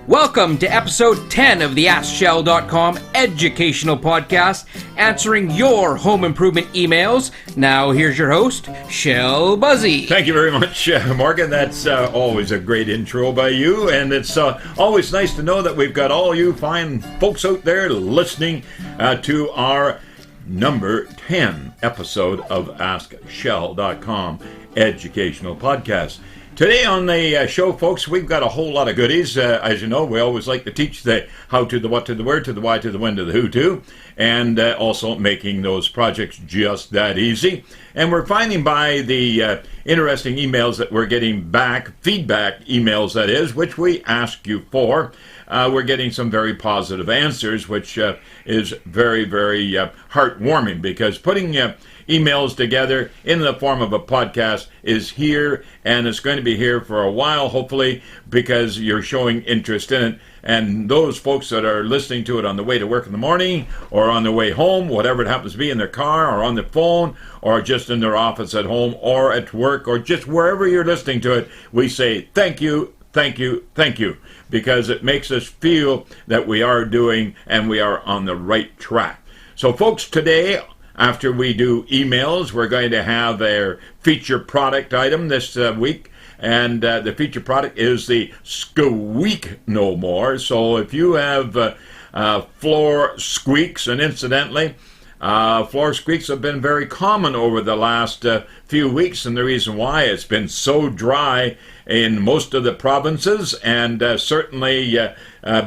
Welcome to episode 10 of the AskShell.com educational podcast, answering your home improvement emails. Now here's your host, Shell Busey. Thank you very much, Morgan. That's always a great intro by you, and it's always nice to know that we've got all you fine folks out there listening to our number 10 episode of AskShell.com educational podcast. Today on the show, folks, we've got a whole lot of goodies. As you know, we always like to teach the how to, the what to, the where to, the why to, the when to, the who to, and also making those projects just that easy. And we're finding by the interesting emails that we're getting back, feedback emails that is, which we ask you for, we're getting some very positive answers, which is very, very heartwarming, because putting emails together in the form of a podcast is here, and it's going to be here for a while, hopefully, because you're showing interest in it. And those folks that are listening to it on the way to work in the morning, or on their way home, whatever it happens to be, in their car, or on their phone, or just in their office at home, or at work, or just wherever you're listening to it, we say thank you, thank you, thank you, because it makes us feel that we are doing and we are on the right track. So, folks, today, after we do emails, we're going to have a feature product item this week, and the feature product is the Squeak No More. So if you have floor squeaks, and incidentally, floor squeaks have been very common over the last few weeks, and the reason why, it's been so dry in most of the provinces, and certainly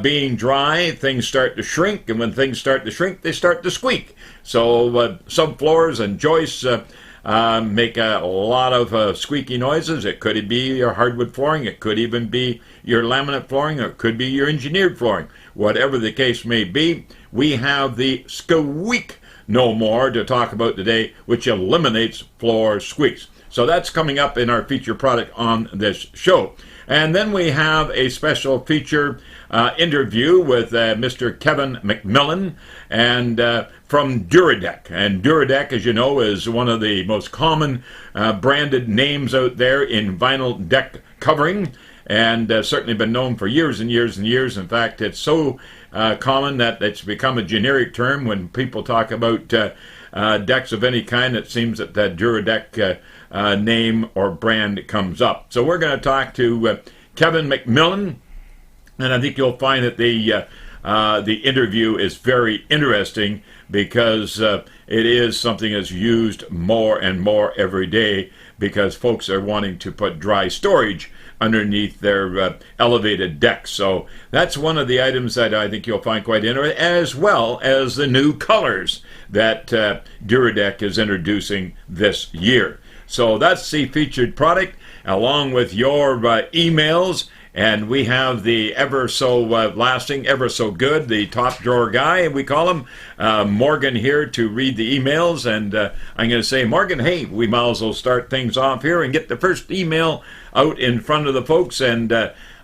being dry, things start to shrink, and when things start to shrink, they start to squeak. So subfloors and joists make a lot of squeaky noises. It could be your hardwood flooring, it could even be your laminate flooring, or it could be your engineered flooring. Whatever the case may be, we have the Squeak No More to talk about today, which eliminates floor squeaks. So that's coming up in our feature product on this show. And then we have a special feature interview with Mr. Kevin Mcmillan, and from Duradek. And Duradek, as you know, is one of the most common branded names out there in vinyl deck covering, and certainly been known for years and years and years. In fact, it's so common that it's become a generic term. When people talk about decks of any kind, it seems that the Duradek name or brand comes up. So we're going to talk to Kevin Mcmillan, and I think you'll find that the interview is very interesting, because it is something that's used more and more every day, because folks are wanting to put dry storage underneath their elevated decks. So that's one of the items that I think you'll find quite interesting, as well as the new colors that Duradek is introducing this year. So that's the featured product, along with your emails. And we have the ever so lasting, ever so good, the top drawer guy, we call him, Morgan, here to read the emails. And I'm going to say, Morgan, hey, we might as well start things off here and get the first email out in front of the folks, and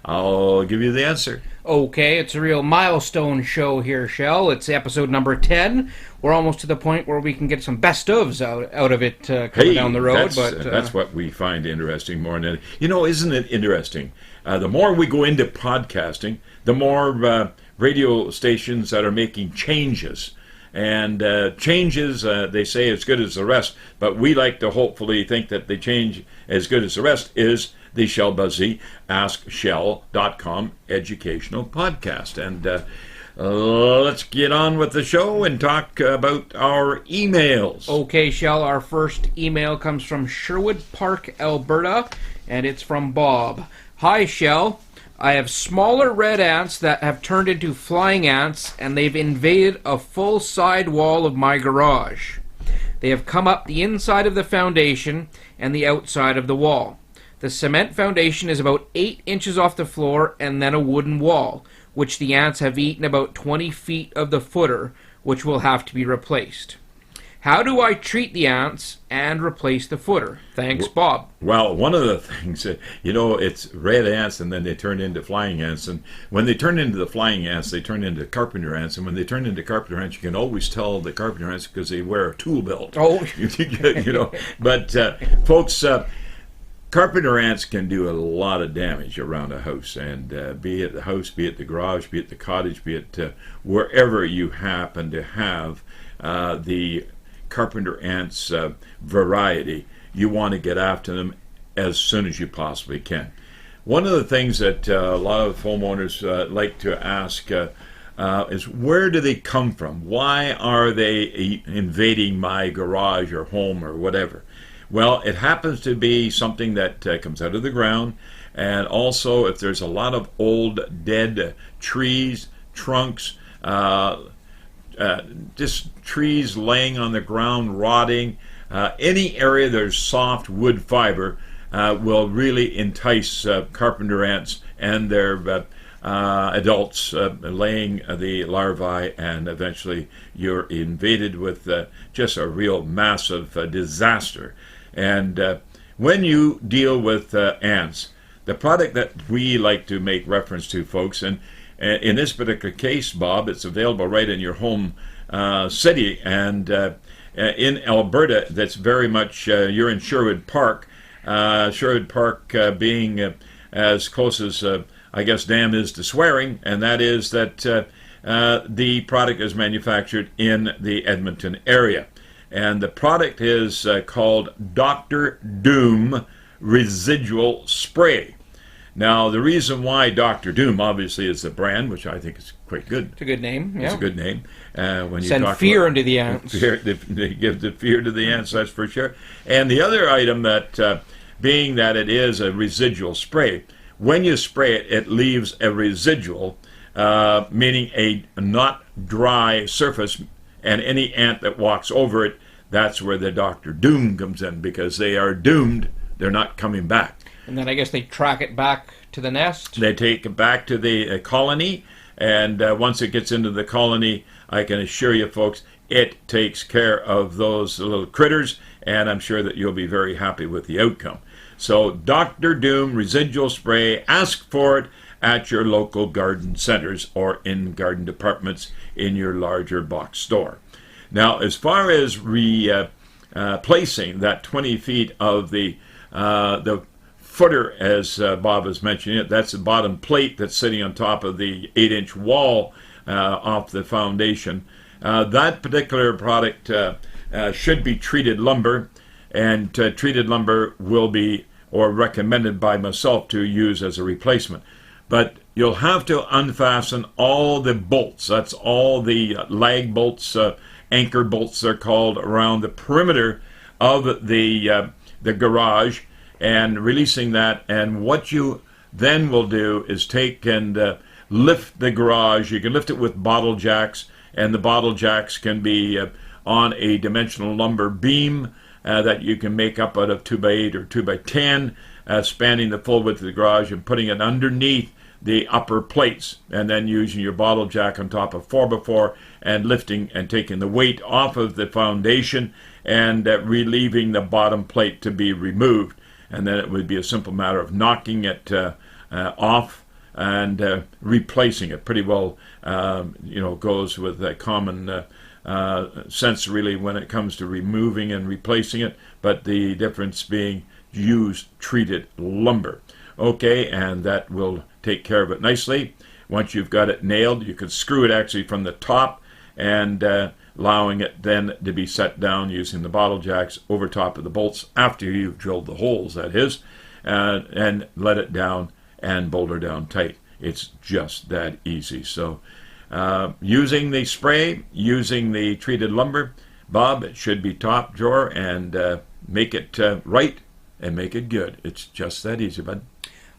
I'll give you the answer. Okay, it's a real milestone show here, Shell. It's episode number 10. We're almost to the point where we can get some best ofs out of it coming down the road. That's what we find interesting more than anything. You know, isn't it interesting? The more we go into podcasting, the more radio stations that are making changes. And changes, they say, as good as the rest. But we like to hopefully think that the change as good as the rest is the Shell Busey AskShell.com educational podcast. And let's get on with the show and talk about our emails. Okay, Shell, our first email comes from Sherwood Park, Alberta, and it's from Bob. Hi, Shell. I have smaller red ants that have turned into flying ants, and they've invaded a full side wall of my garage. They have come up the inside of the foundation and the outside of the wall. The cement foundation is about 8 inches off the floor, and then a wooden wall, which the ants have eaten about 20 feet of the footer, which will have to be replaced. How do I treat the ants and replace the footer? Thanks, Bob. Well, one of the things, it's red ants, and then they turn into flying ants. And when they turn into the flying ants, they turn into carpenter ants. And when they turn into carpenter ants, you can always tell the carpenter ants because they wear a tool belt. Oh. But, folks, Carpenter ants can do a lot of damage around a house, and be it the house, be it the garage, be it the cottage, be it wherever you happen to have the carpenter ants variety, you want to get after them as soon as you possibly can. One of the things that a lot of homeowners like to ask is, where do they come from? Why are they invading my garage or home or whatever? Well, it happens to be something that comes out of the ground, and also if there's a lot of old dead trees, trunks, just trees laying on the ground rotting, any area there's soft wood fiber will really entice carpenter ants and their adults laying the larvae, and eventually you're invaded with just a real massive disaster. And when you deal with ants, the product that we like to make reference to, folks, and in this particular case, Bob, it's available right in your home city, and in Alberta, that's very much, you're in Sherwood Park, being as close as I guess damn is to swearing, and that is that the product is manufactured in the Edmonton area. And the product is called Dr. Doom Residual Spray. Now, the reason why Dr. Doom obviously is the brand, which I think is quite good. It's a good name. Yeah. It's a good name. When you send talk fear about into the ants. They give the fear to the ants, that's for sure. And the other item that, being that it is a residual spray, when you spray it, it leaves a residual, meaning a not dry surface, and any ant that walks over it, that's where the Dr. Doom comes in, because they are doomed. They're not coming back. And then I guess they track it back to the nest. They take it back to the colony, and once it gets into the colony, I can assure you, folks, it takes care of those little critters, and I'm sure that you'll be very happy with the outcome. So Dr. Doom Residual Spray, ask for it at your local garden centers or in garden departments in your larger box store. Now, as far as placing that 20 feet of the footer, as Bob was mentioning it, that's the bottom plate that's sitting on top of the 8-inch wall off the foundation. That particular product should be treated lumber, and treated lumber will be, or recommended by myself, to use as a replacement. But you'll have to unfasten all the bolts. That's all the lag bolts, anchor bolts they're called, around the perimeter of the garage, and releasing that. And what you then will do is take and lift the garage. You can lift it with bottle jacks, and the bottle jacks can be on a dimensional lumber beam that you can make up out of 2x8 or 2x10, spanning the full width of the garage, and putting it underneath the upper plates, and then using your bottle jack on top of 4x4 and lifting and taking the weight off of the foundation and relieving the bottom plate to be removed. And then it would be a simple matter of knocking it off and replacing it. Pretty well, goes with that common sense, really, when it comes to removing and replacing it, but the difference being use treated lumber. Okay, and that will take care of it nicely. Once you've got it nailed, you can screw it actually from the top, and allowing it then to be set down using the bottle jacks over top of the bolts after you've drilled the holes, that is, and let it down and boulder down tight. It's just that easy. So using the spray, using the treated lumber, Bob, it should be top drawer, and make it right and make it good. It's just that easy, bud.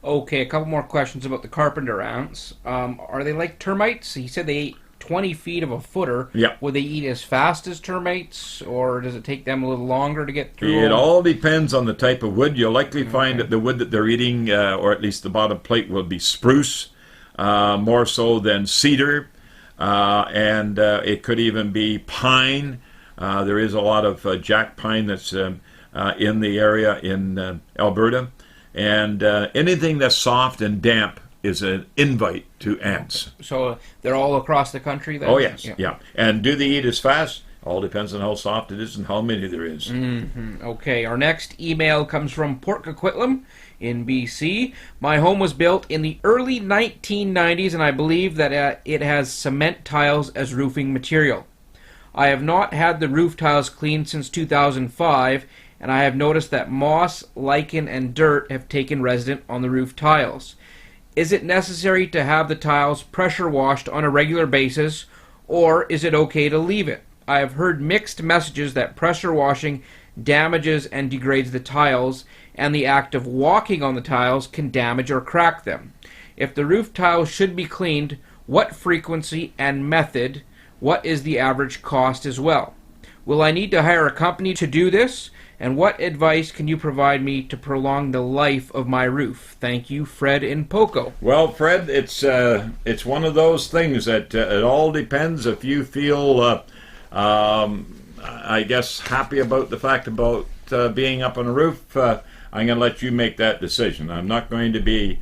Okay, a couple more questions about the carpenter ants. Are they like termites? He said they ate 20 feet of a footer. Yeah. Would they eat as fast as termites, or does it take them a little longer to get through? It all depends on the type of wood. You'll likely find that the wood that they're eating, or at least the bottom plate, will be spruce, more so than cedar, and it could even be pine. There is a lot of jack pine that's in the area in Alberta. And anything that's soft and damp is an invite to ants. So they're all across the country then? Oh, yes, yeah. And do they eat as fast? All depends on how soft it is and how many there is. Okay, our next email comes from Port Coquitlam in BC. My home was built in the early 1990s, and I believe that it has cement tiles as roofing material. I have not had the roof tiles cleaned since 2005, and I have noticed that moss, lichen, and dirt have taken resident on the roof tiles. Is it necessary to have the tiles pressure washed on a regular basis, or is it okay to leave it? I have heard mixed messages that pressure washing damages and degrades the tiles, and the act of walking on the tiles can damage or crack them. If the roof tiles should be cleaned, what frequency and method? What is the average cost as well? Will I need to hire a company to do this? And what advice can you provide me to prolong the life of my roof? Thank you, Fred in Poco. Well, Fred, it's one of those things that it all depends. If you feel, I guess, happy about the fact about being up on a roof, I'm going to let you make that decision. I'm not going to be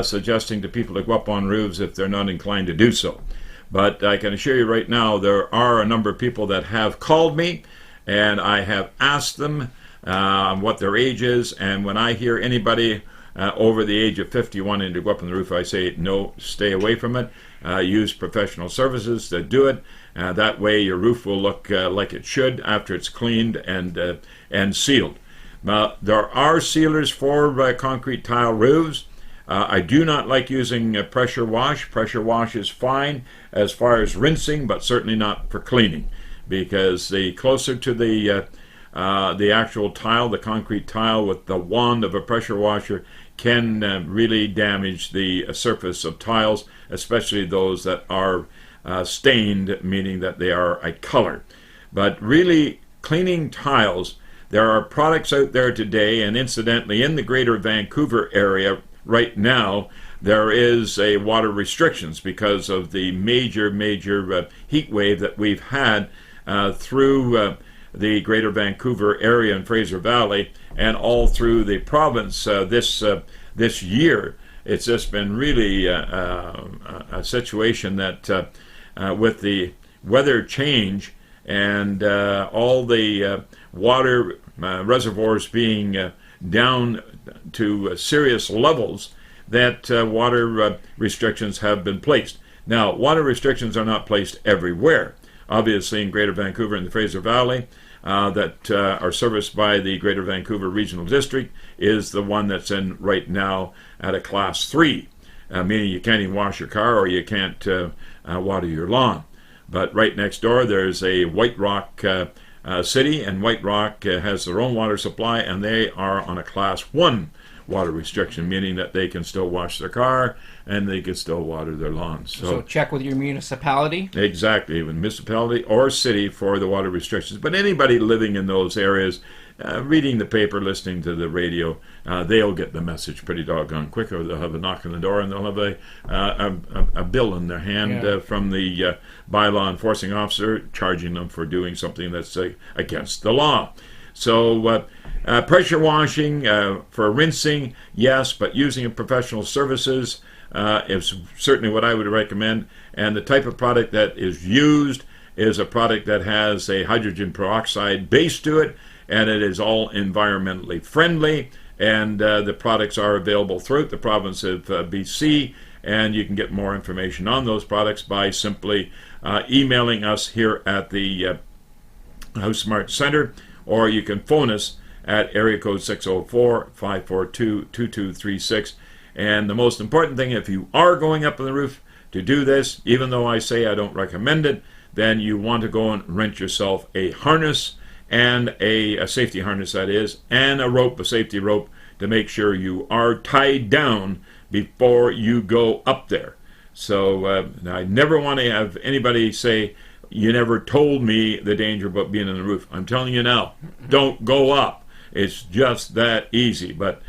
suggesting to people to go up on roofs if they're not inclined to do so. But I can assure you right now, there are a number of people that have called me, and I have asked them what their age is, and when I hear anybody over the age of 50 wanting to go up on the roof, I say, no, stay away from it. Use professional services to do it. That way your roof will look like it should after it's cleaned and sealed. Now, there are sealers for concrete tile roofs. I do not like using pressure wash. Pressure wash is fine as far as rinsing, but certainly not for cleaning, because the closer to the actual tile, the concrete tile, with the wand of a pressure washer can really damage the surface of tiles, especially those that are stained, meaning that they are a color. But really, cleaning tiles, there are products out there today, and incidentally, in the greater Vancouver area right now, there is a water restrictions because of the major heat wave that we've had through the greater Vancouver area and Fraser Valley and all through the province this year. It's just been really a situation that with the weather change and all the water reservoirs being down to serious levels, that water restrictions have been placed. Now, water restrictions are not placed everywhere. Obviously, in Greater Vancouver and the Fraser Valley, that are serviced by the Greater Vancouver Regional District, is the one that's in right now at a Class 3, meaning you can't even wash your car or you can't water your lawn. But right next door, there's a White Rock city, and White Rock has their own water supply, and they are on a Class 1 water restriction, meaning that they can still wash their car and they can still water their lawns. So check with your municipality? Exactly, even municipality or city for the water restrictions. But anybody living in those areas, reading the paper, listening to the radio, they'll get the message pretty doggone quick, or they'll have a knock on the door and they'll have a bill in their hand from the bylaw enforcing officer charging them for doing something that's against the law. So pressure washing for rinsing, yes, but using professional services is certainly what I would recommend. And the type of product that is used is a product that has a hydrogen peroxide base to it, and it is all environmentally friendly. And the products are available throughout the province of BC, and you can get more information on those products by simply emailing us here at the House Smart Center, or you can phone us at area code 604-542-2236. And the most important thing, if you are going up on the roof to do this, even though I say I don't recommend it, then you want to go and rent yourself a harness, and a safety harness, that is, and a rope, a safety rope, to make sure you are tied down before you go up there. So I never want to have anybody say, you never told me the danger about being on the roof. I'm telling you now, don't go up. It's just that easy. But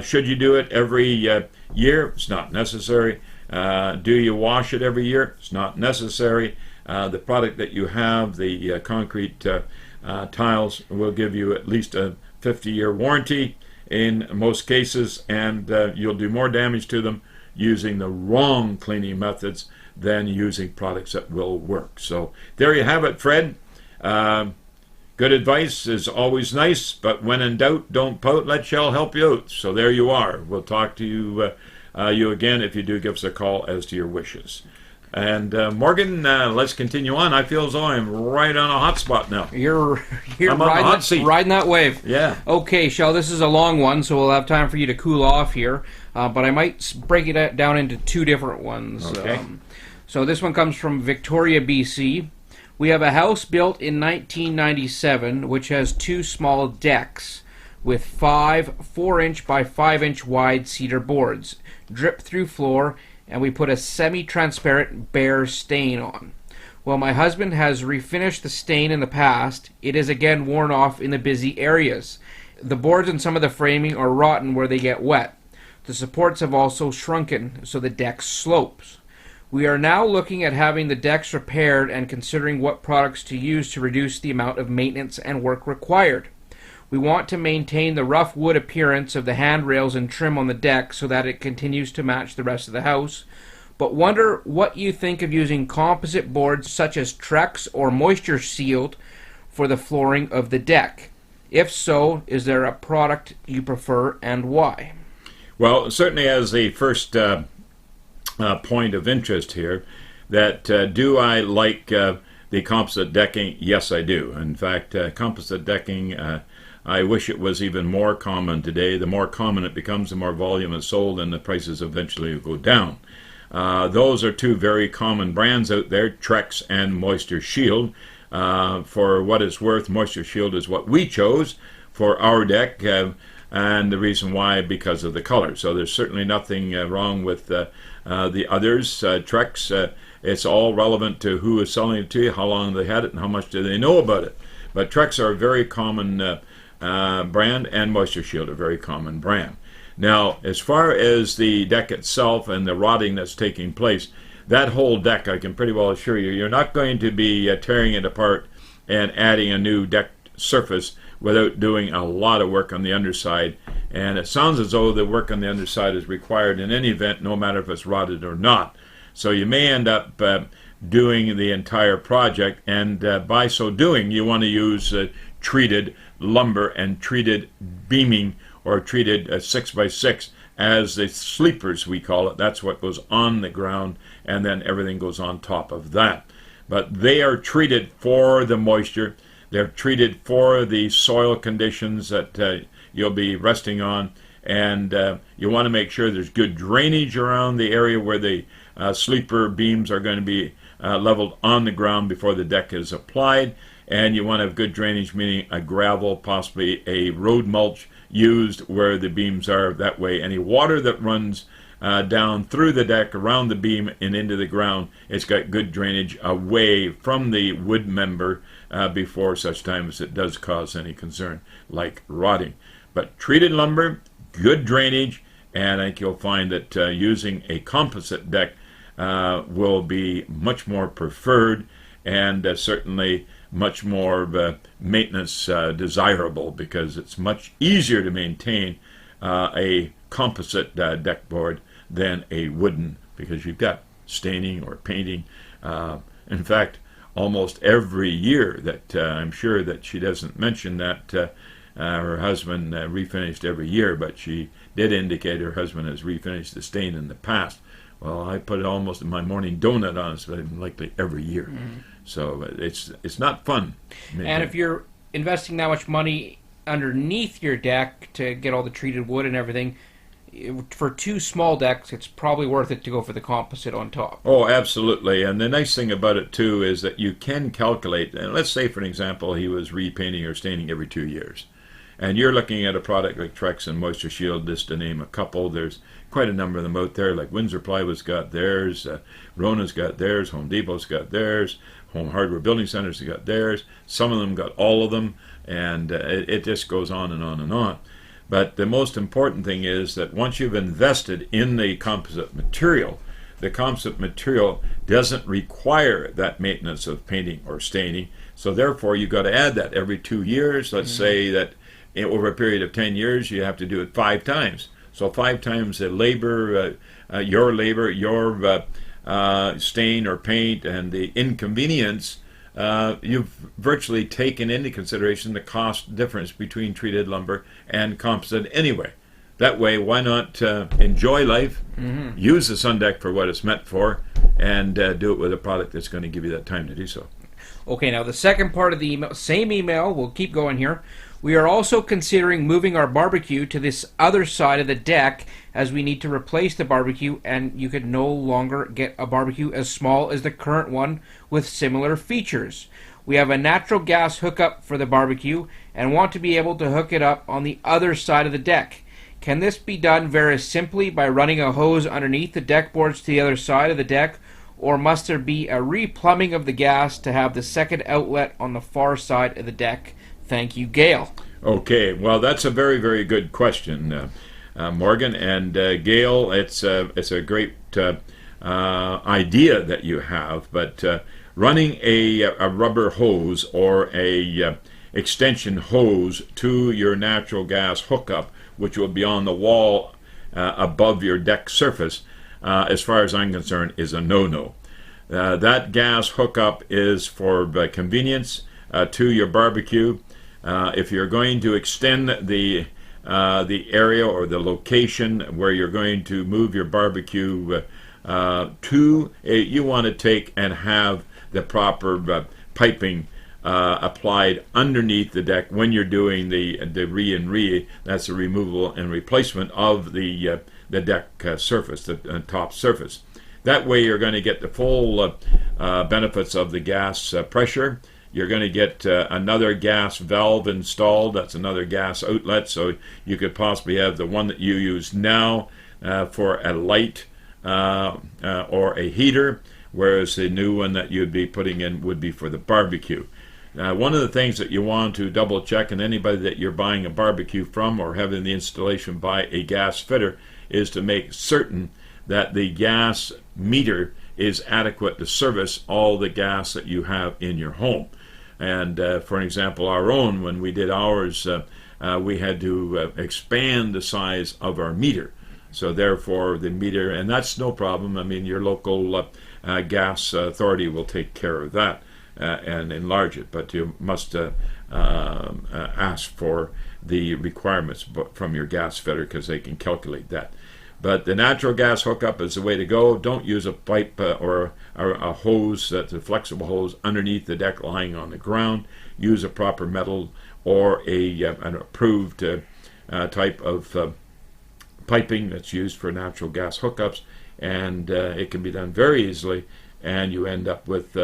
should you do it every year? It's not necessary. Do you wash it every year? It's not necessary. The product that you have, the concrete tiles, will give you at least a 50-year warranty in most cases, and you'll do more damage to them using the wrong cleaning methods than using products that will work. So there you have it, Fred. Good advice is always nice, but when in doubt, don't pout. Let Shell help you out. So there you are. We'll talk to you again if you do give us a call as to your wishes. And Morgan, let's continue on. I feel as though I'm right on a hot spot now. You're I'm on the hot seat. riding that wave. Yeah. Okay, Shell, this is a long one, so we'll have time for you to cool off here. But I might break it down into two different ones. Okay. So this one comes from Victoria, BC. We have a house built in 1997 which has two small decks with 5 4-inch by 5-inch wide cedar boards, drip through floor, and we put a semi-transparent bare stain on. Well, my husband has refinished the stain in the past. It is again worn off in the busy areas. The boards and some of the framing are rotten where they get wet. The supports have also shrunken, so the deck slopes. We are now looking at having the decks repaired and considering what products to use to reduce the amount of maintenance and work required. We want to maintain the rough wood appearance of the handrails and trim on the deck so that it continues to match the rest of the house, but wonder what you think of using composite boards such as Trex or moisture sealed for the flooring of the deck. If so, is there a product you prefer and why? Well, certainly as the first point of interest here, that do I like the composite decking? Yes, I do. In fact, composite decking, I wish it was even more common today. The more common it becomes, the more volume is sold, and the prices eventually will go down. Those are two very common brands out there, Trex and Moisture Shield. For what it's worth, Moisture Shield is what we chose for our deck, and the reason why, because of the color. So there's certainly nothing wrong with the others. Trex, it's all relevant to who is selling it to you, how long they had it, and how much do they know about it. But Trex are a very common brand, and Moisture Shield a very common brand. Now, as far as the deck itself and the rotting that's taking place, that whole deck, I can pretty well assure you, you're not going to be tearing it apart and adding a new deck surface without doing a lot of work on the underside. And it sounds as though the work on the underside is required in any event, no matter if it's rotted or not. So you may end up doing the entire project, and by so doing, you want to use treated lumber and treated beaming, or treated 6x6 as the sleepers, we call it. That's what goes on the ground, and then everything goes on top of that. But they are treated for the moisture. They're treated for the soil conditions that you'll be resting on, and you want to make sure there's good drainage around the area where the sleeper beams are going to be leveled on the ground before the deck is applied. And you want to have good drainage, meaning a gravel, possibly a road mulch used where the beams are. That way any water that runs down through the deck, around the beam, and into the ground, it's got good drainage away from the wood member before such time as it does cause any concern, like rotting. But treated lumber, good drainage, and I think you'll find that using a composite deck will be much more preferred, and certainly much more maintenance desirable, because it's much easier to maintain a composite deck board than a wooden, because you've got staining or painting. In fact, almost every year that I'm sure that she doesn't mention that her husband refinished every year, but she did indicate her husband has refinished the stain in the past. Well, I put it almost in my morning donut on it, so likely every year. Mm-hmm. So it's not fun. And if you're investing that much money underneath your deck to get all the treated wood and everything, for two small decks, it's probably worth it to go for the composite on top. Oh, absolutely. And the nice thing about it, too, is that you can calculate. And let's say, for an example, he was repainting or staining every 2 years. And you're looking at a product like Trex and Moisture Shield, just to name a couple. There's quite a number of them out there, like Windsor Plywood's got theirs, Rona's got theirs, Home Depot's got theirs, Home Hardware Building Centers have got theirs. Some of them got all of them, and it just goes on and on and on. But the most important thing is that once you've invested in the composite material doesn't require that maintenance of painting or staining. So therefore, you've got to add that every 2 years. Let's say that over a period of 10 years, you have to do it 5 times. So 5 times the labor, your stain or paint, and the inconvenience you've virtually taken into consideration the cost difference between treated lumber and composite anyway. That way, why not enjoy life, use the sun deck for what it's meant for, and do it with a product that's going to give you that time to do so. Okay, now the second part of the email, same email, we'll keep going here. We are also considering moving our barbecue to this other side of the deck as we need to replace the barbecue, and you could no longer get a barbecue as small as the current one with similar features. We have a natural gas hookup for the barbecue and want to be able to hook it up on the other side of the deck. Can this be done very simply by running a hose underneath the deck boards to the other side of the deck, or must there be a replumbing of the gas to have the second outlet on the far side of the deck? Thank you, Gail. Okay, well, that's a very, very good question, Morgan. And Gail, it's a great idea that you have, but running a rubber hose or a extension hose to your natural gas hookup, which will be on the wall above your deck surface, as far as I'm concerned, is a no-no. That gas hookup is for convenience to your barbecue. If you're going to extend the area or the location where you're going to move your barbecue you want to take and have the proper piping applied underneath the deck when you're doing the re, that's the removal and replacement of the deck surface, the top surface. That way you're going to get the full benefits of the gas pressure. You're going to get another gas valve installed. That's another gas outlet, so you could possibly have the one that you use now for a light or a heater, whereas the new one that you'd be putting in would be for the barbecue. One of the things that you want to double check, and anybody that you're buying a barbecue from or having the installation by a gas fitter, is to make certain that the gas meter is adequate to service all the gas that you have in your home. And for example, our own, when we did ours, we had to expand the size of our meter. So therefore the meter, and that's no problem. I mean, your local gas authority will take care of that and enlarge it, but you must ask for the requirements from your gas fitter, because they can calculate that. But the natural gas hookup is the way to go. Don't use a pipe or a hose, that's a flexible hose, underneath the deck lying on the ground. Use a proper metal or an approved type of piping that's used for natural gas hookups, and it can be done very easily, and you end up with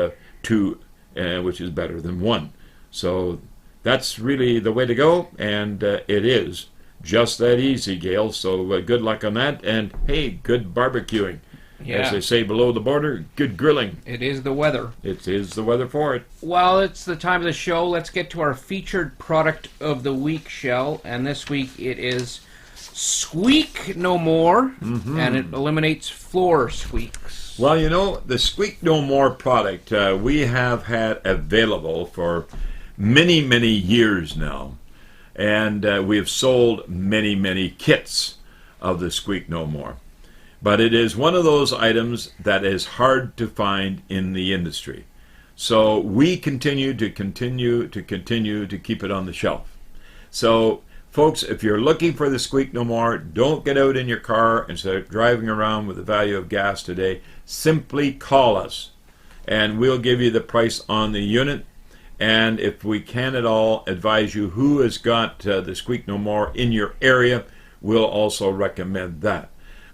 two, which is better than one. So that's really the way to go, and it is just that easy, Gail. So good luck on that, and hey, good barbecuing. Yeah. As they say below the border, good grilling. It is the weather. It is the weather for it. Well, it's the time of the show. Let's get to our featured product of the week, Shell. And this week it is Squeak No More, and it eliminates floor squeaks. Well, you know, the Squeak No More product we have had available for many, many years now. And we have sold many, many kits of the Squeak No More. But it is one of those items that is hard to find in the industry. So we continue to keep it on the shelf. So, folks, if you're looking for the Squeak No More, don't get out in your car and start driving around with the value of gas today. Simply call us, and we'll give you the price on the unit. And if we can at all advise you who has got the Squeak No More in your area, we'll also recommend that.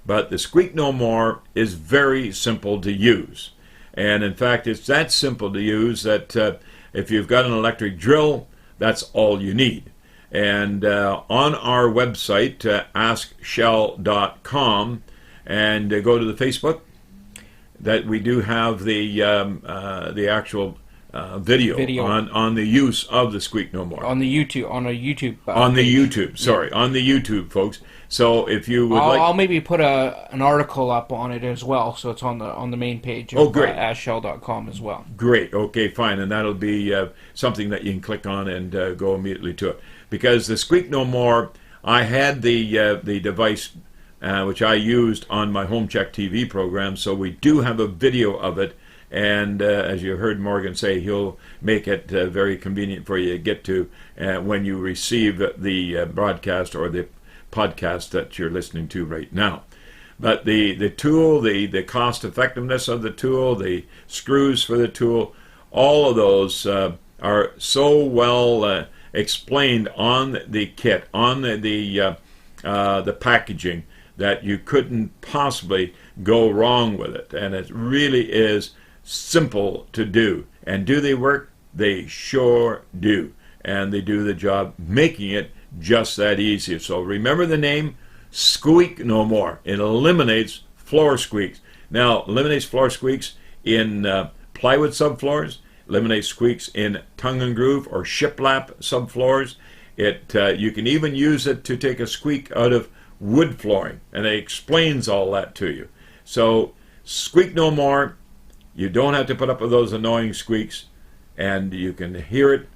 But the Squeak No More is very simple to use. And in fact, it's that simple to use that if you've got an electric drill, that's all you need. And on our website, askshell.com, and go to the Facebook, that we do have the actual video on the use of the Squeak No More on the YouTube on the YouTube, folks. So if you would I'll maybe put an article up on it as well, so it's on the main page of askshell.com as well. Great. Okay, fine, and that'll be something that you can click on and go immediately to it. Because the Squeak No More, I had the device which I used on my Home Check TV program, so we do have a video of it. And as you heard Morgan say, he'll make it very convenient for you to get to when you receive the broadcast or the podcast that you're listening to right now. But the tool, the cost effectiveness of the tool, the screws for the tool, all of those are so well explained on the kit, on the packaging, that you couldn't possibly go wrong with it. And it really is simple to do. And do they work? They sure do. And they do the job making it just that easy. So remember the name, Squeak No More. It eliminates floor squeaks. Now, eliminates floor squeaks in plywood subfloors, eliminates squeaks in tongue and groove or shiplap subfloors. You can even use it to take a squeak out of wood flooring, and it explains all that to you. So, Squeak No More. You don't have to put up with those annoying squeaks, and you can hear it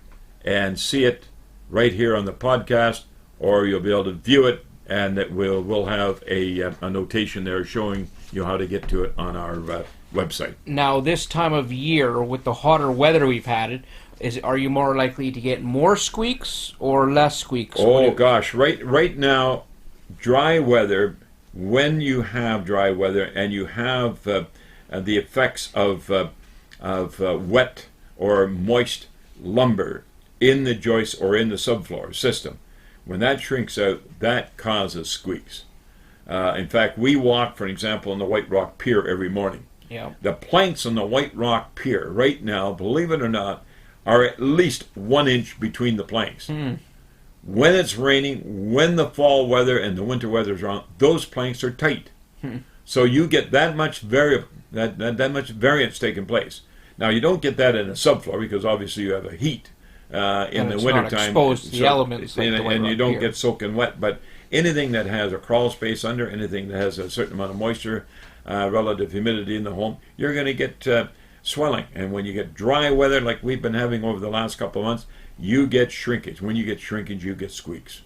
and see it right here on the podcast, or you'll be able to view it, and we'll have a notation there showing you how to get to it on our website. Now, this time of year, with the hotter weather we've had, are you more likely to get more squeaks or less squeaks? Oh gosh, right now, dry weather. When you have dry weather and you have the effects of wet or moist lumber in the joist or in the subfloor system, when that shrinks out, that causes squeaks. In fact, we walk, for example, on the White Rock Pier every morning. Yeah. The planks on the White Rock Pier right now, believe it or not, are at least 1 inch between the planks. When it's raining, when the fall weather and the winter weather is on, those planks are tight. So you get that much that much variance taking place. Now, you don't get that in a subfloor because obviously you have a heat in the wintertime. Exposed to the elements. Like and you don't get soaking wet. But anything that has a crawl space under, anything that has a certain amount of moisture, relative humidity in the home, you're going to get swelling. And when you get dry weather like we've been having over the last couple of months, you get shrinkage. When you get shrinkage, you get squeaks.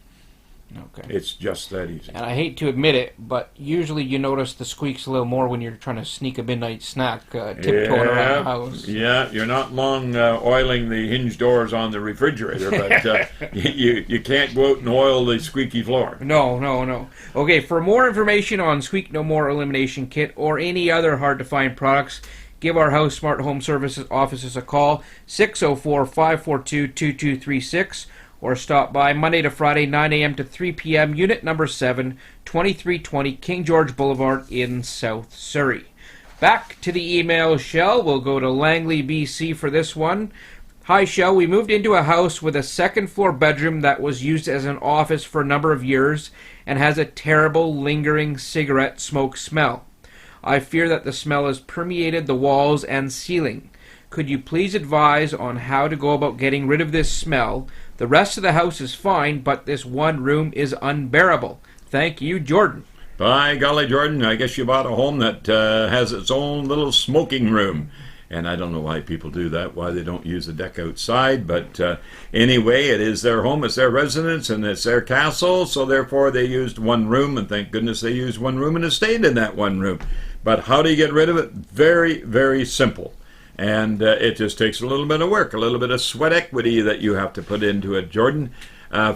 Okay. It's just that easy. And I hate to admit it, but usually you notice the squeaks a little more when you're trying to sneak a midnight snack tiptoeing around the house. Yeah, you're not long oiling the hinge doors on the refrigerator, but you can't go out and oil the squeaky floor. No. Okay, for more information on Squeak No More Elimination Kit or any other hard-to-find products, give our House Smart Home Services offices a call, 604-542-2236, or stop by Monday to Friday, 9 a.m. to 3 p.m., Unit Number 7, 2320 King George Boulevard in South Surrey. Back to the email, Shell. We'll go to Langley, BC for this one. Hi, Shell. We moved into a house with a second-floor bedroom that was used as an office for a number of years and has a terrible, lingering cigarette smoke smell. I fear that the smell has permeated the walls and ceiling. Could you please advise on how to go about getting rid of this smell? The rest of the house is fine, but this one room is unbearable. Thank you, Jordan. By golly, Jordan, I guess you bought a home that has its own little smoking room. And I don't know why people do that, why they don't use the deck outside. But anyway, it is their home, it's their residence, and it's their castle. So therefore, they used one room, and thank goodness they used one room and it stayed in that one room. But how do you get rid of it? Very, very simple. And it just takes a little bit of work, a little bit of sweat equity that you have to put into it, Jordan.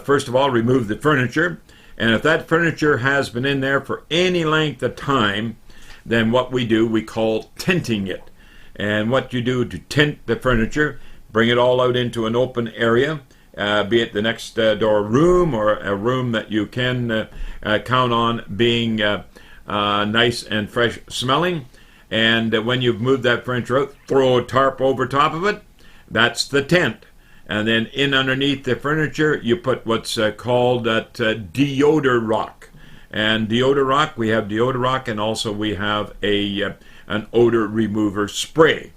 First of all, remove the furniture. And if that furniture has been in there for any length of time, then what we do, we call tenting it. And what you do to tent the furniture, bring it all out into an open area, be it the next door room or a room that you can count on being nice and fresh smelling. And when you've moved that furniture out, throw a tarp over top of it. That's the tent. And then in underneath the furniture, you put what's called that deodor rock. And deodor rock, we have deodor rock, and also we have an odor remover spray.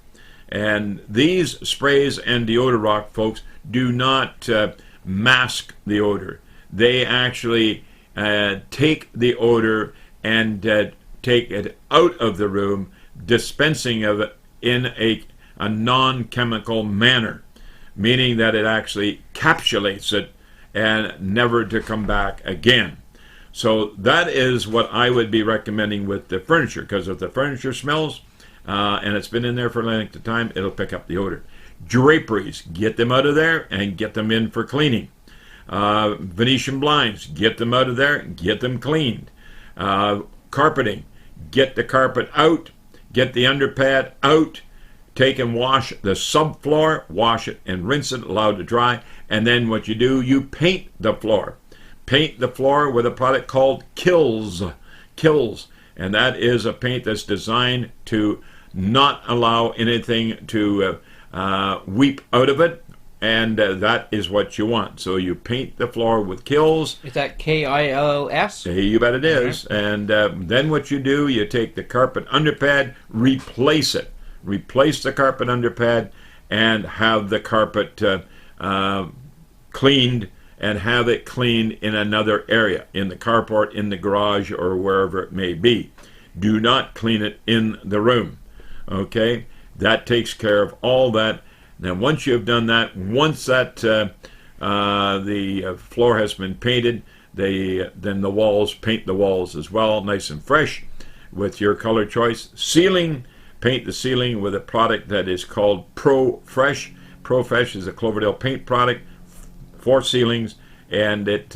And these sprays and deodor rock, folks, do not mask the odor. They actually take the odor and take it out of the room, dispensing of it in a non-chemical manner, meaning that it actually encapsulates it and never to come back again. So that is what I would be recommending with the furniture, because if the furniture smells, and it's been in there for a length of time, it'll pick up the odor. Draperies, get them out of there and get them in for cleaning. Venetian blinds, get them out of there, get them cleaned. Carpeting, get the carpet out, get the underpad out, take and wash the subfloor, wash it and rinse it, allow it to dry, and then what you do, you paint the floor. Paint the floor with a product called Kills, and that is a paint that's designed to not allow anything to weep out of it, and that is what you want. So you paint the floor with Kills. Is that Kills? Hey, you bet it is. And then what you do, you take the carpet underpad, replace it. Replace the carpet underpad and have the carpet cleaned, and have it cleaned in another area, in the carport, in the garage, or wherever it may be. Do not clean it in the room. Okay? That takes care of all that. Now, once you've done that, once that the floor has been painted, then the walls, paint the walls as well, nice and fresh, with your color choice. Ceiling, paint the ceiling with a product that is called Pro Fresh. Pro Fresh is a Cloverdale paint product for ceilings, and it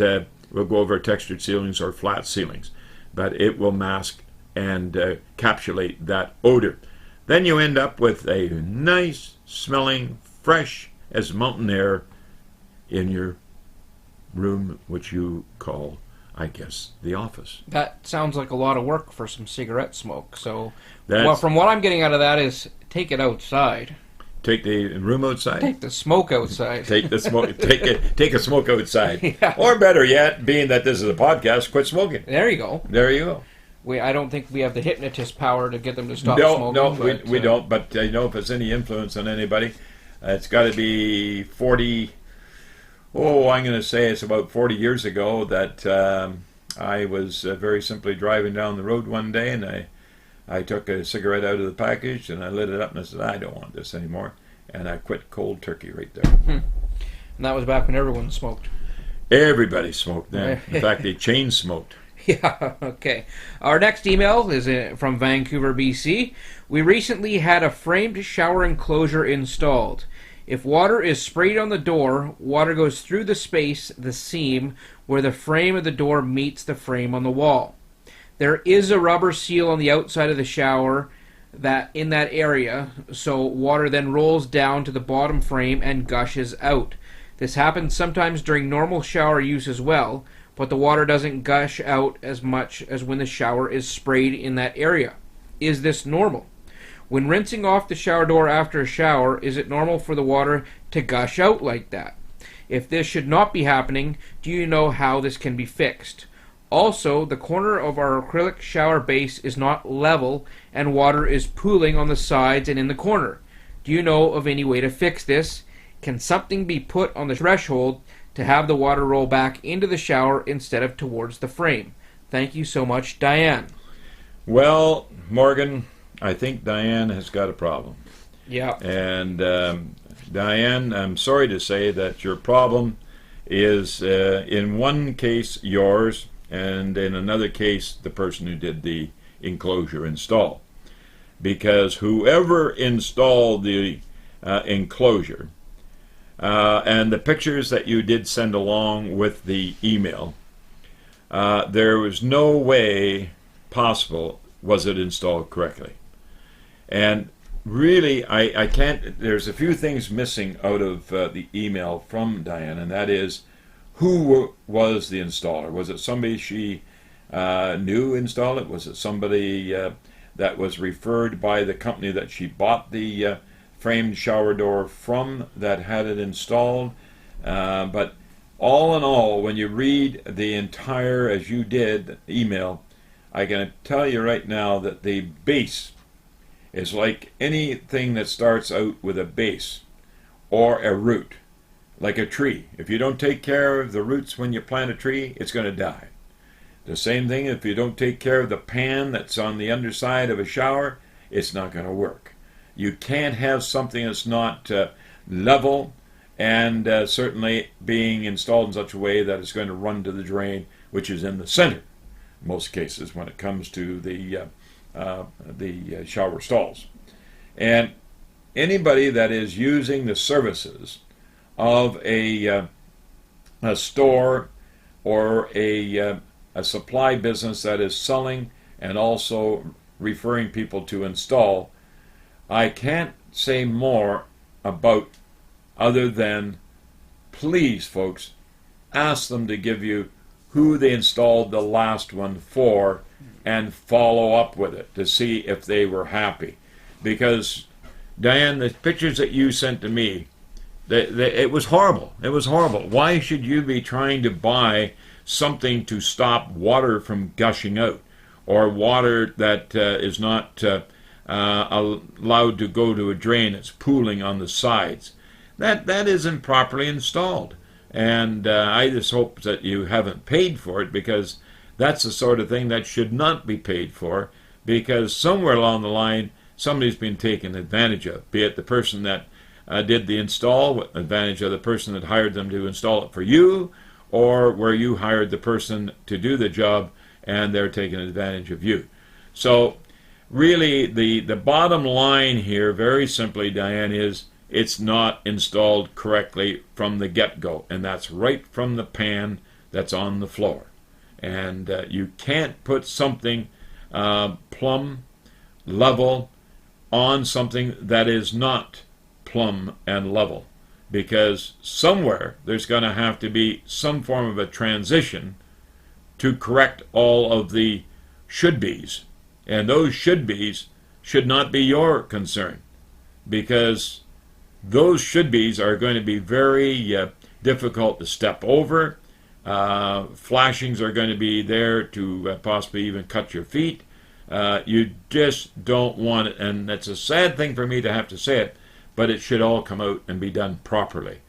will go over textured ceilings or flat ceilings, but it will mask and encapsulate that odor. Then you end up with a nice smelling, fresh as mountain air in your room, which you call, I guess, the office. That sounds like a lot of work for some cigarette smoke. So, well, from what I'm getting out of that is take it outside. Take the room outside? Take the smoke outside. Take the smoke. Take a smoke outside. Yeah. Or better yet, being that this is a podcast, quit smoking. There you go. There you go. I don't think we have the hypnotist power to get them to stop smoking. No, we don't. But if it's any influence on anybody, it's got to be 40. Oh, I'm going to say it's about 40 years ago that I was very simply driving down the road one day, and I took a cigarette out of the package and I lit it up and I said, I don't want this anymore, and I quit cold turkey right there. And that was back when everyone smoked. Everybody smoked then. In fact, they chain smoked. Yeah, okay. Our next email is from Vancouver, BC. We recently had a framed shower enclosure installed. If water is sprayed on the door, water goes through the space, the seam, where the frame of the door meets the frame on the wall. There is a rubber seal on the outside of the shower in that area, so water then rolls down to the bottom frame and gushes out. This happens sometimes during normal shower use as well, but the water doesn't gush out as much as when the shower is sprayed in that area. Is this normal? When rinsing off the shower door after a shower, is it normal for the water to gush out like that? If this should not be happening, do you know how this can be fixed? Also, the corner of our acrylic shower base is not level and water is pooling on the sides and in the corner. Do you know of any way to fix this? Can something be put on the threshold to have the water roll back into the shower instead of towards the frame? Thank you so much, Diane. Well, Morgan, I think Diane has got a problem. Yeah. And Diane, I'm sorry to say that your problem is in one case yours, and in another case the person who did the enclosure install. Because whoever installed the enclosure, and the pictures that you did send along with the email, there was no way possible was it installed correctly. And really, I can't, there's a few things missing out of the email from Diane, and that is, who was the installer? Was it somebody she knew installed it? Was it somebody that was referred by the company that she bought the framed shower door from that had it installed? But all in all, when you read the entire, as you did, email, I can tell you right now that the base is like anything that starts out with a base or a root, like a tree. If you don't take care of the roots when you plant a tree, it's going to die. The same thing, if you don't take care of the pan that's on the underside of a shower, it's not going to work. You can't have something that's not level and certainly being installed in such a way that it's going to run to the drain, which is in the center, in most cases, when it comes to the the shower stalls. And anybody that is using the services of a store or a supply business that is selling and also referring people to install, I can't say more about other than, please, folks, ask them to give you who they installed the last one for and follow up with it to see if they were happy. Because, Diane, the pictures that you sent to me, it was horrible. It was horrible. Why should you be trying to buy something to stop water from gushing out, or water that is not allowed to go to a drain? It's pooling on the sides. That isn't properly installed. And I just hope that you haven't paid for it, because that's the sort of thing that should not be paid for, because somewhere along the line somebody's been taken advantage of, be it the person that did the install with advantage of the person that hired them to install it for you, or where you hired the person to do the job and they're taking advantage of you. So really the bottom line here, very simply, Diane, is it's not installed correctly from the get-go, and that's right from the pan that's on the floor. And you can't put something plumb level on something that is not plumb and level, because somewhere there's going to have to be some form of a transition to correct all of the should-bes. And those should-bes should not be your concern, because those should-bes are going to be very difficult to step over. Flashings are going to be there to possibly even cut your feet. You just don't want it, and it's a sad thing for me to have to say it, but it should all come out and be done properly.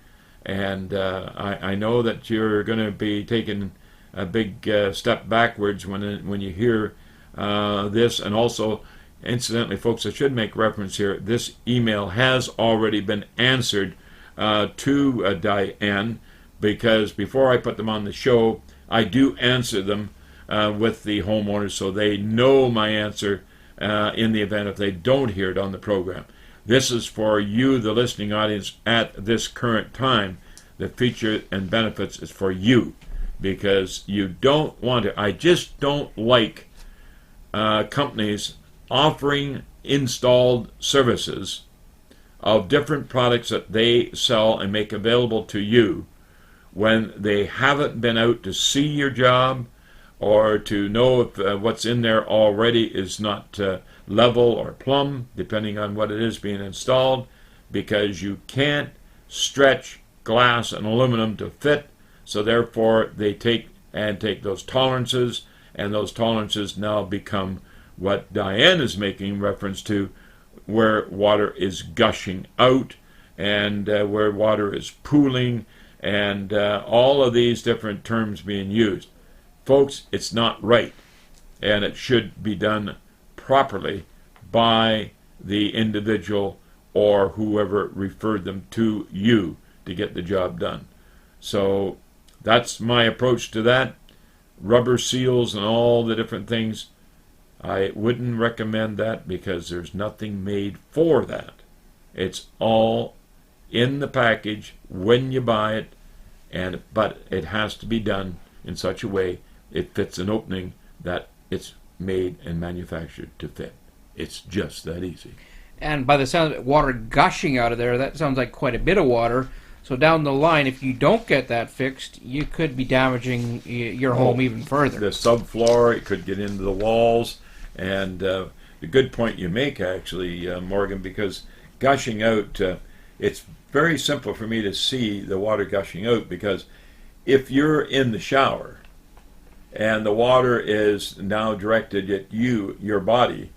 And I know that you're going to be taking a big step backwards when you hear this. And also, incidentally, folks, I should make reference here, this email has already been answered to Diane, because before I put them on the show, I do answer them with the homeowners, so they know my answer in the event if they don't hear it on the program. This is for you, the listening audience, at this current time. The feature and benefits is for you, because you don't want to. I just don't like companies offering installed services of different products that they sell and make available to you when they haven't been out to see your job, or to know if what's in there already is not level or plumb, depending on what it is being installed, because you can't stretch glass and aluminum to fit. So therefore they take those tolerances, and those tolerances now become what Diane is making reference to, where water is gushing out, and where water is pooling, and all of these different terms being used. Folks, it's not right, and it should be done properly by the individual or whoever referred them to you to get the job done. So that's my approach to that. Rubber seals and all the different things, I wouldn't recommend that, because there's nothing made for that. It's all in the package when you buy it, but it has to be done in such a way it fits an opening that it's made and manufactured to fit. It's just that easy. And by the sound of it, water gushing out of there, that sounds like quite a bit of water. So down the line, if you don't get that fixed, you could be damaging your home even further. The subfloor, it could get into the walls. And the good point you make, actually, Morgan, because gushing out, it's very simple for me to see the water gushing out, because if you're in the shower and the water is now directed at you, your body,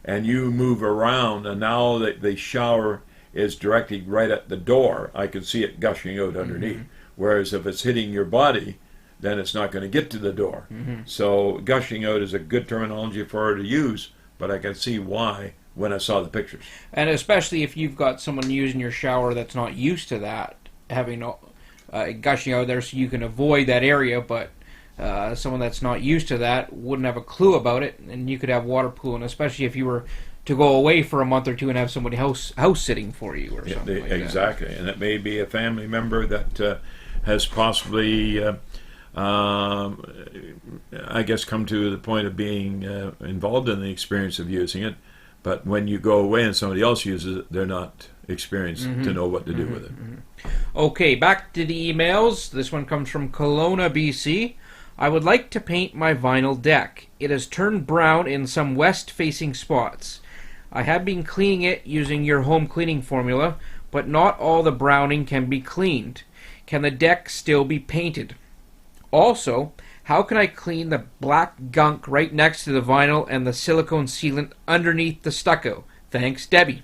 and you move around, and now that the shower is directed right at the door, I can see it gushing out underneath. Mm-hmm. Whereas if it's hitting your body, then it's not going to get to the door. Mm-hmm. So gushing out is a good terminology for her to use, but I can see why when I saw the pictures. And especially if you've got someone using your shower that's not used to that, having gushing out there, so you can avoid that area, but someone that's not used to that wouldn't have a clue about it, and you could have water pooling, especially if you were to go away for a month or two and have somebody house sitting for you or something like exactly. that. And it may be a family member that has possibly, I guess, come to the point of being involved in the experience of using it. But when you go away and somebody else uses it, they're not experienced to know what to do with it. Okay, back to the emails. This one comes from Kelowna, BC. I would like to paint my vinyl deck. It has turned brown in some west-facing spots. I have been cleaning it using your home cleaning formula, but not all the browning can be cleaned. Can the deck still be painted? Also, how can I clean the black gunk right next to the vinyl and the silicone sealant underneath the stucco? Thanks, Debbie.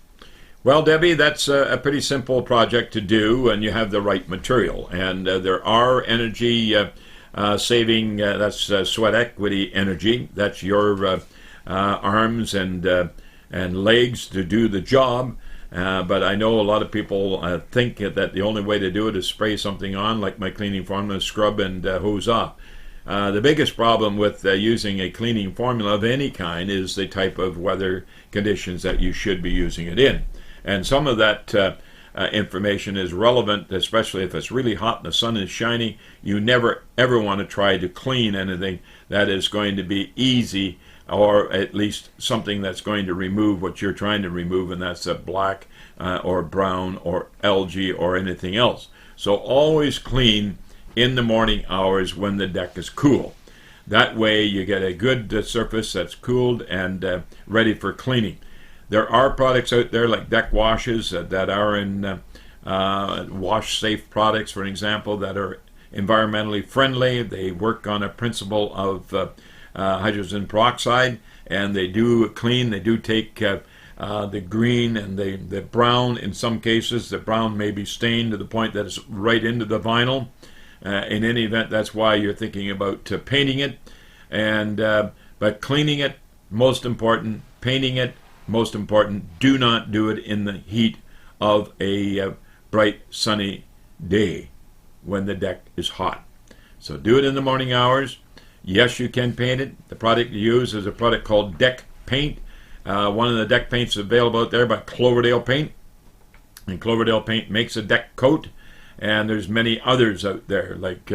Well, Debbie, that's a pretty simple project to do, and you have the right material. And there are energy saving, that's sweat equity energy. That's your arms and legs to do the job. But I know a lot of people think that the only way to do it is spray something on, like my cleaning formula, scrub and hose off. The biggest problem with using a cleaning formula of any kind is the type of weather conditions that you should be using it in. And some of that information is relevant, especially if it's really hot and the sun is shining. You never ever want to try to clean anything that is going to be easy, or at least something that's going to remove what you're trying to remove, and that's a black or brown or algae or anything else. So always clean in the morning hours when the deck is cool. That way you get a good surface that's cooled and ready for cleaning. There are products out there like deck washes that are in wash-safe products, for example, that are environmentally friendly. They work on a principle of hydrogen peroxide, and they do clean. They do take the green and the brown. In some cases, the brown may be stained to the point that it's right into the vinyl. In any event, that's why you're thinking about painting it. But cleaning it, most important. Painting it, most important. Do not do it in the heat of a bright, sunny day when the deck is hot. So do it in the morning hours. Yes, you can paint it. The product you use is a product called Deck Paint. One of the deck paints available out there by Cloverdale Paint. And Cloverdale Paint makes a deck coat. And there's many others out there, like,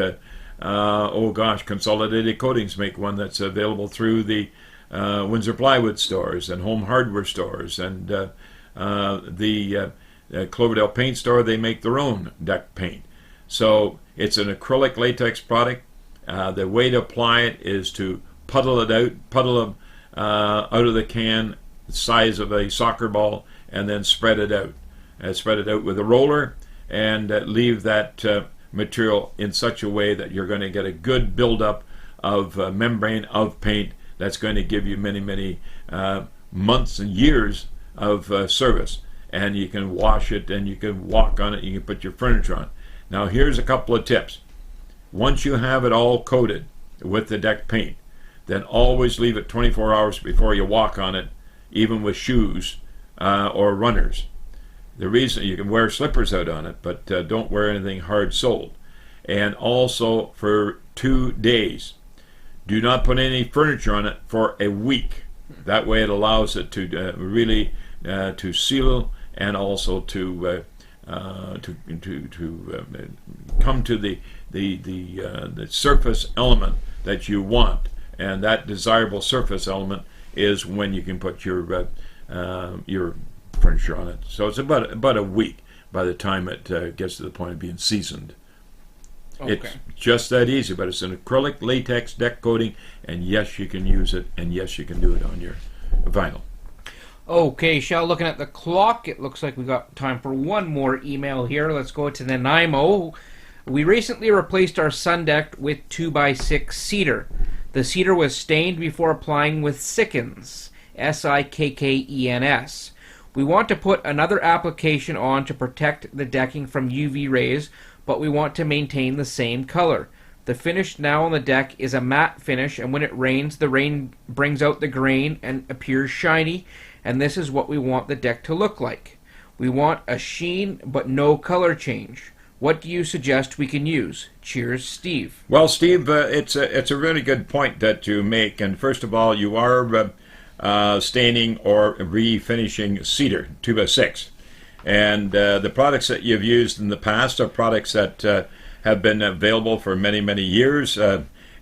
Consolidated Coatings make one that's available through the Windsor Plywood stores and Home Hardware stores. And the Cloverdale Paint store, they make their own deck paint. So it's an acrylic latex product. The way to apply it is to puddle it out of the can, the size of a soccer ball, and then spread it out. Spread it out with a roller, and leave that material in such a way that you're going to get a good buildup of membrane of paint that's going to give you many, many months and years of service. And you can wash it, and you can walk on it, you can put your furniture on. Now here's a couple of tips. Once you have it all coated with the deck paint, then always leave it 24 hours before you walk on it, even with shoes or runners. The reason you can wear slippers out on it, but don't wear anything hard-soled. And also for 2 days. Do not put any furniture on it for a week. That way it allows it to really to seal and also to come to the surface element that you want. And that desirable surface element is when you can put your furniture on it. So it's about a week by the time it gets to the point of being seasoned. Okay. It's just that easy, but it's an acrylic latex deck coating, and yes, you can use it, and yes, you can do it on your vinyl. Okay, Shell, looking at the clock, it looks like we got time for one more email here. Let's go to Nanaimo. We recently replaced our sun deck with 2x6 cedar. The cedar was stained before applying with Sikkens, Sikkens. We want to put another application on to protect the decking from UV rays, but we want to maintain the same color. The finish now on the deck is a matte finish, and when it rains, the rain brings out the grain and appears shiny, and this is what we want the deck to look like. We want a sheen, but no color change. What do you suggest we can use? Cheers, Steve. Well, Steve, it's a really good point that you make. And first of all, you are staining or refinishing cedar 2x6. And the products that you've used in the past are products that have been available for many, many years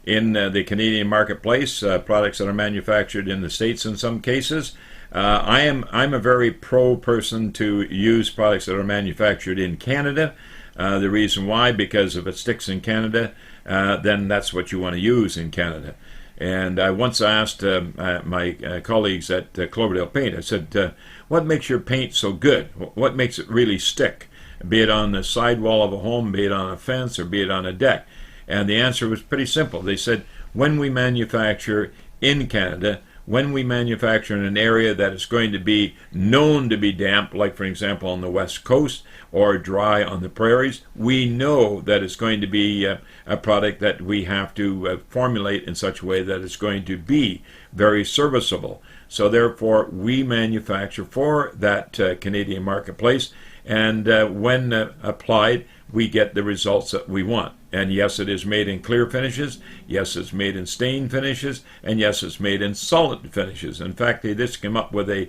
in the Canadian marketplace, products that are manufactured in the States in some cases. I'm a very pro person to use products that are manufactured in Canada. The reason why, because if it sticks in Canada, then that's what you want to use in Canada. And I once asked my colleagues at Cloverdale Paint, I said, what makes your paint so good? What makes it really stick? Be it on the sidewall of a home, be it on a fence, or be it on a deck. And the answer was pretty simple. They said, when we manufacture in Canada, when we manufacture in an area that is going to be known to be damp, like for example on the west coast, or dry on the prairies, we know that it's going to be a product that we have to formulate in such a way that it's going to be very serviceable. So therefore, we manufacture for that Canadian marketplace, and when applied, we get the results that we want. And yes, it is made in clear finishes, yes, it's made in stain finishes, and yes, it's made in solid finishes. In fact, they just came up with a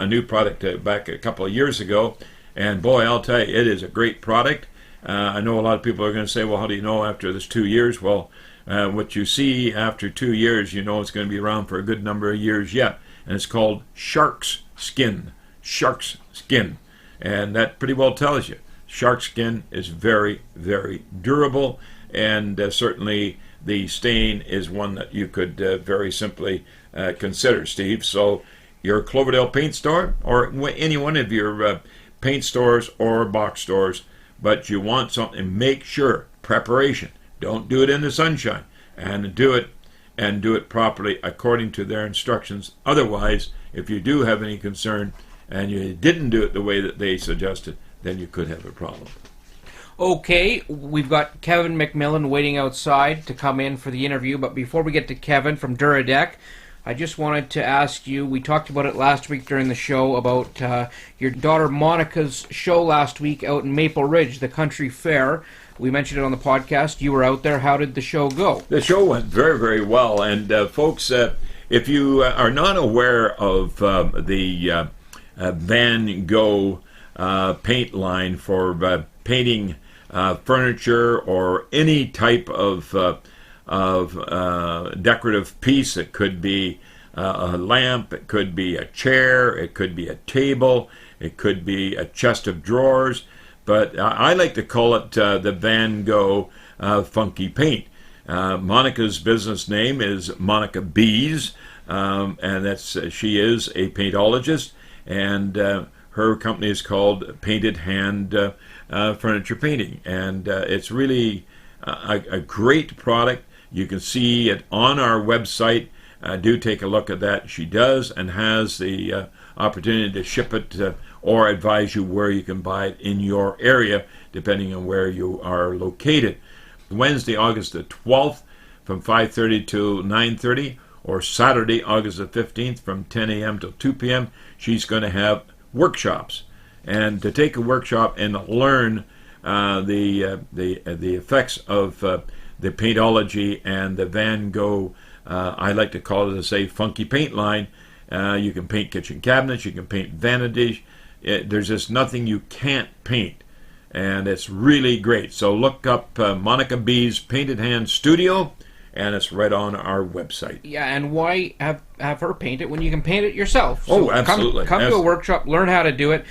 new product back a couple of years ago, and boy, I'll tell you, it is a great product. I know a lot of people are going to say, well, how do you know after this 2 years? Well, what you see after 2 years, you know it's going to be around for a good number of years yet. And it's called Shark's Skin. Shark's Skin. And that pretty well tells you. Shark skin is very, very durable, and certainly the stain is one that you could very simply consider, Steve. So your Cloverdale Paint Store, or any one of your paint stores or box stores, but you want something, make sure, preparation. Don't do it in the sunshine, and do it properly according to their instructions. Otherwise, if you do have any concern and you didn't do it the way that they suggested, then you could have a problem. Okay, we've got Kevin Mcmillan waiting outside to come in for the interview, but before we get to Kevin from Duradek, I just wanted to ask you, we talked about it last week during the show, about your daughter Monica's show last week out in Maple Ridge, the country fair. We mentioned it on the podcast. You were out there. How did the show go? The show went very, very well. And folks, if you are not aware of the Van Gogh paint line for painting furniture or any type of decorative piece, it could be a lamp, it could be a chair, it could be a table, it could be a chest of drawers, but I like to call it the Van Gogh funky paint. Monica's business name is Monica Bees, and she is a paintologist, and her company is called Painted Hand Furniture Painting, and it's really a great product. You can see it on our website. Do take a look at that. She does and has the opportunity to ship it or advise you where you can buy it in your area, depending on where you are located. Wednesday, August the 12th from 5:30 to 9:30, or Saturday, August the 15th from 10 a.m. till 2 p.m. She's going to have workshops, and to take a workshop and learn the effects of the paintology and the Van Gogh, I like to call it a funky paint line. You can paint kitchen cabinets, you can paint vanities. There's just nothing you can't paint, and it's really great. So look up Monica B's Painted Hand Studio, and it's right on our website. Yeah, and why have her paint it when you can paint it yourself? So absolutely. Come to a workshop, learn how to do it.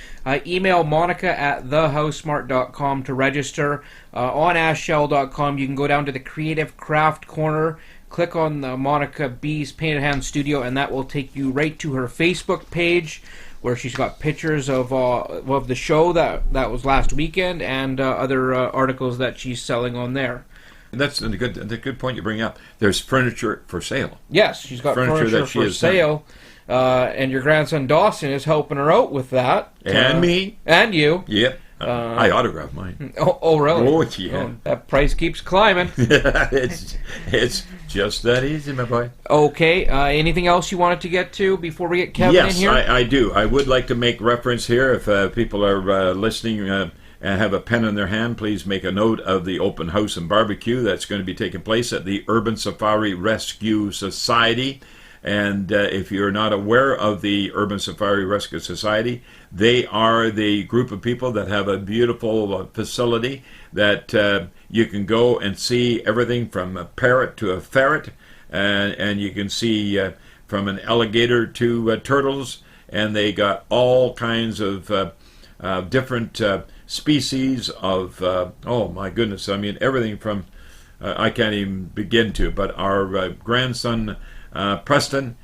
Email monica@thehousemart.com to register. On ashshell.com, you can go down to the Creative Craft Corner, click on the Monica B's Painted Hand Studio, and that will take you right to her Facebook page, where she's got pictures of the show that was last weekend, and other articles that she's selling on there. That's the good point you bring up. There's furniture for sale. Yes, she's got furniture for sale. And your grandson Dawson is helping her out with that. And me. And you. Yep. I autographed mine. Oh, really? Oh, yeah. Oh, that price keeps climbing. It's just that easy, my boy. Okay. Anything else you wanted to get to before we get Kevin in here? Yes, I do. I would like to make reference here, if people are listening have a pen in their hand, please make a note of the open house and barbecue that's going to be taking place at the Urban Safari Rescue Society. And if you're not aware of the Urban Safari Rescue Society, they are the group of people that have a beautiful facility that you can go and see everything from a parrot to a ferret, and you can see from an alligator to turtles, and they got all kinds of different species of, oh my goodness, I mean everything from, I can't even begin to, but our grandson Preston,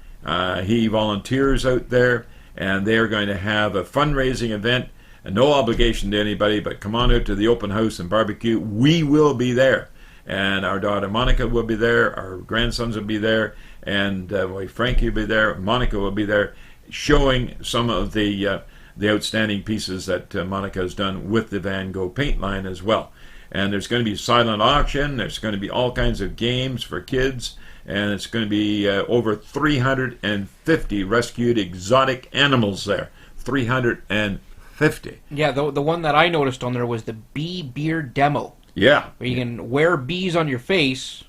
he volunteers out there, and they are going to have a fundraising event, and no obligation to anybody, but come on out to the open house and barbecue. We will be there, and our daughter Monica will be there, our grandsons will be there, and Frankie will be there, Monica will be there, showing some of the outstanding pieces that Monica has done with the Van Gogh paint line as well. And there's going to be silent auction, there's going to be all kinds of games for kids, and it's going to be over 350 rescued exotic animals there. 350. Yeah, the one that I noticed on there was the bee beard demo. Yeah. Where you can wear bees on your face,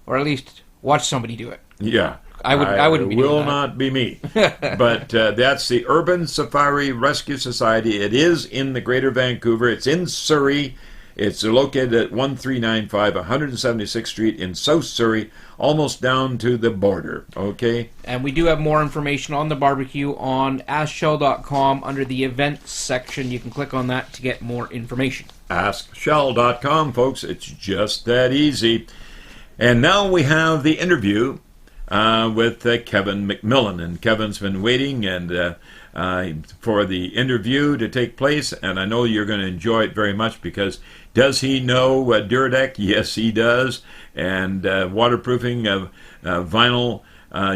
or at least watch somebody do it. Yeah. I wouldn't be doing that. Will not be me. But that's the Urban Safari Rescue Society. It is in the Greater Vancouver. It's in Surrey. It's located at 1395 176th Street in South Surrey, almost down to the border, okay? And we do have more information on the barbecue on AskShell.com under the events section. You can click on that to get more information. AskShell.com, folks. It's just that easy. And now we have the interview with Kevin Mcmillan. And Kevin's been waiting and for the interview to take place, and I know you're going to enjoy it very much because does he know Duradek? Yes, he does. And waterproofing of vinyl,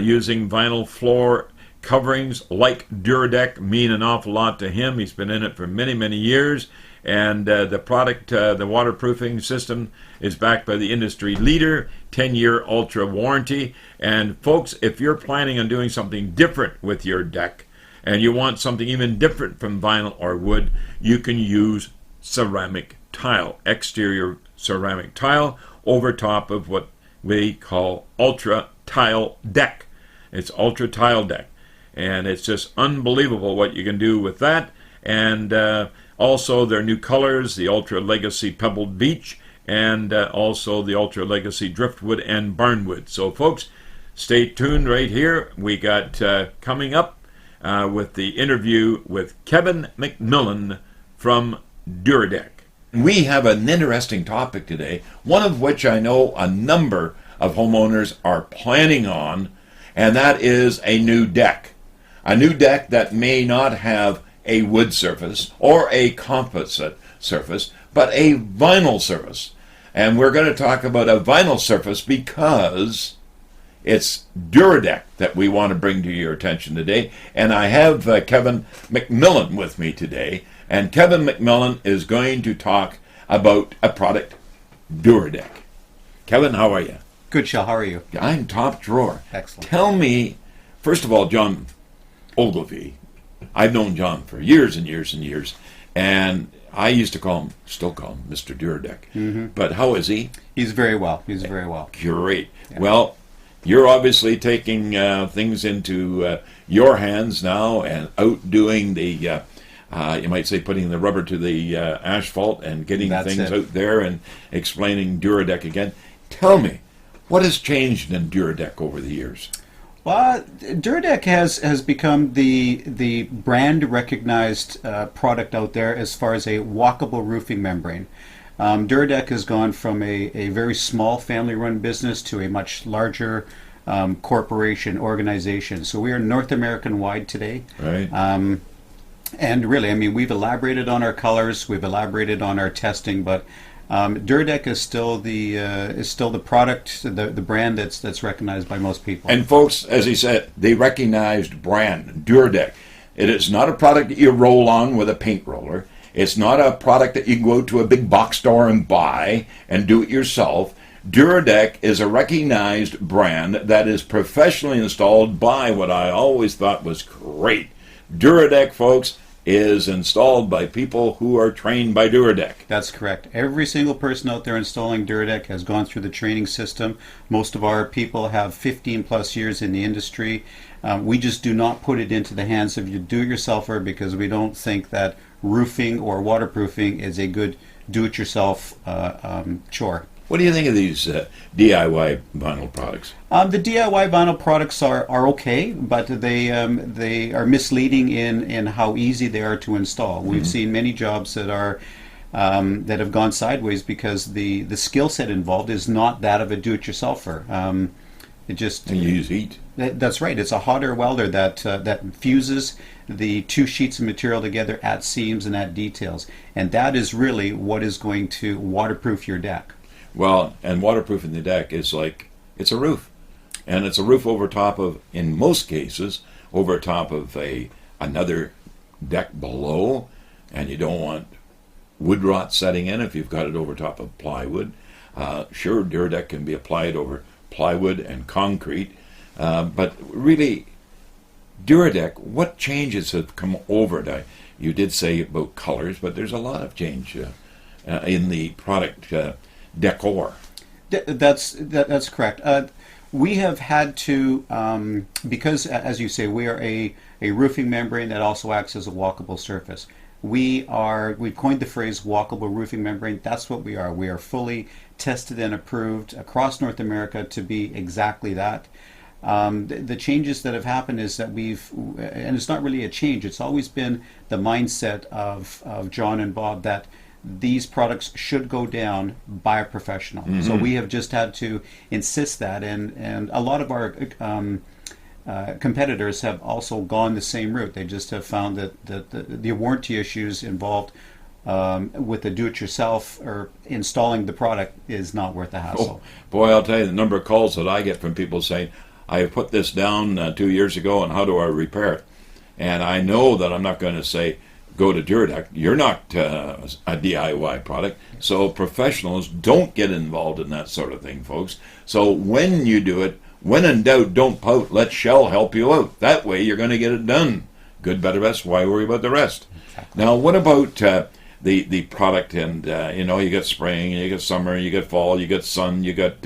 using vinyl floor coverings like Duradek mean an awful lot to him. He's been in it for many, many years. And the product, the waterproofing system, is backed by the industry leader, 10-year ultra warranty. And folks, if you're planning on doing something different with your deck, and you want something even different from vinyl or wood, you can use ceramic tile, exterior ceramic tile, over top of what we call ultra tile deck. It's ultra tile deck. And it's just unbelievable what you can do with that. And also their new colors, the Ultra Legacy Pebbled Beach, and also the Ultra Legacy Driftwood and Barnwood. So folks, stay tuned right here. We got coming up with the interview with Kevin Mcmillan from Duradek. We have an interesting topic today, one of which I know a number of homeowners are planning on, and that is a new deck. A new deck that may not have a wood surface or a composite surface, but a vinyl surface. And we're going to talk about a vinyl surface because it's Duradek that we want to bring to your attention today. And I have Kevin Mcmillan with me today. And Kevin Mcmillan is going to talk about a product, Duradek. Kevin, how are you? Good, Shell. How are you? I'm top drawer. Excellent. Tell me, first of all, John Ogilvie. I've known John for years and years and years. And I used to still call him Mr. Duradek. Mm-hmm. But how is he? He's very well. He's very well. Great. Yeah. Well, you're obviously taking things into your hands now and outdoing the, you might say, putting the rubber to the asphalt and getting things out there and explaining Duradek again. Tell me, what has changed in Duradek over the years? Well, Duradek has become the brand recognized product out there as far as a walkable roofing membrane. Duradek has gone from a very small family-run business to a much larger corporation organization. So we are North American wide today. Right. And really, I mean, we've elaborated on our colors, we've elaborated on our testing, but Duradek is still the product, the brand that's recognized by most people. And folks, as he said, the recognized brand, Duradek. It is not a product that you roll on with a paint roller. It's not a product that you can go to a big box store and buy and do it yourself. Duradek is a recognized brand that is professionally installed by what I always thought was great. Duradek, folks, is installed by people who are trained by Duradek. That's correct. Every single person out there installing Duradek has gone through the training system. Most of our people have 15 plus years in the industry. We just do not put it into the hands of your do-it-yourselfer because we don't think that roofing or waterproofing is a good do-it-yourself chore. What do you think of these DIY vinyl products? The DIY vinyl products are okay, but they are misleading in how easy they are to install. We've seen many jobs that are that have gone sideways because the skill set involved is not that of a do-it-yourselfer. It just And you use heat. That's right. It's a hot air welder that fuses the two sheets of material together at seams and at details, and that is really what is going to waterproof your deck. Well, and waterproofing the deck is like, it's a roof. And it's a roof over top of, in most cases, over top of another deck below. And you don't want wood rot setting in if you've got it over top of plywood. Sure, Duradek can be applied over plywood and concrete. But really, Duradek, what changes have come over it? You did say about colors, but there's a lot of change in the product decor. That's correct. We have had to, because as you say, we are a roofing membrane that also acts as a walkable surface. We've coined the phrase walkable roofing membrane. That's what we are. We are fully tested and approved across North America to be exactly that. The changes that have happened is that and it's not really a change, it's always been the mindset of John and Bob that these products should go down by a professional. So we have just had to insist that, and a lot of our competitors have also gone the same route. They just have found that the warranty issues involved with the do-it-yourself or installing the product is not worth the hassle. Oh, boy, I'll tell you the number of calls that I get from people saying, I have put this down 2 years ago, and how do I repair it? And I know that I'm not going to say, go to Duradek. You're not a DIY product. So professionals don't get involved in that sort of thing, folks. So when you do it, when in doubt, don't pout. Let Shell help you out. That way you're going to get it done. Good, better, best. Why worry about the rest? Exactly. Now, what about the product? And, you got spring, you got summer, you got fall, you got sun, you got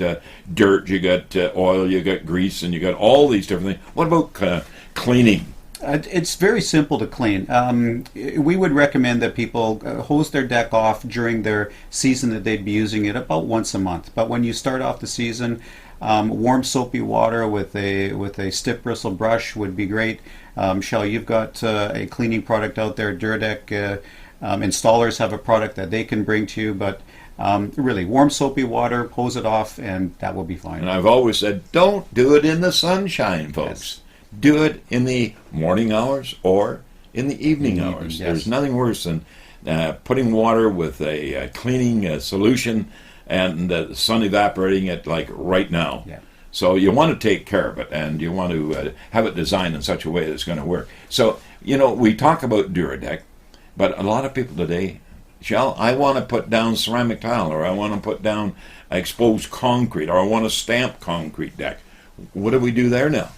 dirt, you got oil, you got grease, and you got all these different things. What about cleaning? It's very simple to clean. We would recommend that people hose their deck off during their season that they'd be using it about once a month. But when you start off the season, warm soapy water with a stiff bristle brush would be great. Shell, you've got a cleaning product out there. Duradek installers have a product that they can bring to you, but really warm soapy water, hose it off, and that will be fine. And I've always said, don't do it in the sunshine, folks. Yes. Do it in the morning hours or in the evening hours. Yes. There's nothing worse than putting water with a cleaning solution and the sun evaporating it like right now. Yeah. So you want to take care of it, and you want to have it designed in such a way that it's going to work. So, we talk about Duradek, but a lot of people today, Shell, I want to put down ceramic tile, or I want to put down exposed concrete, or I want to stamp concrete deck. What do we do there now?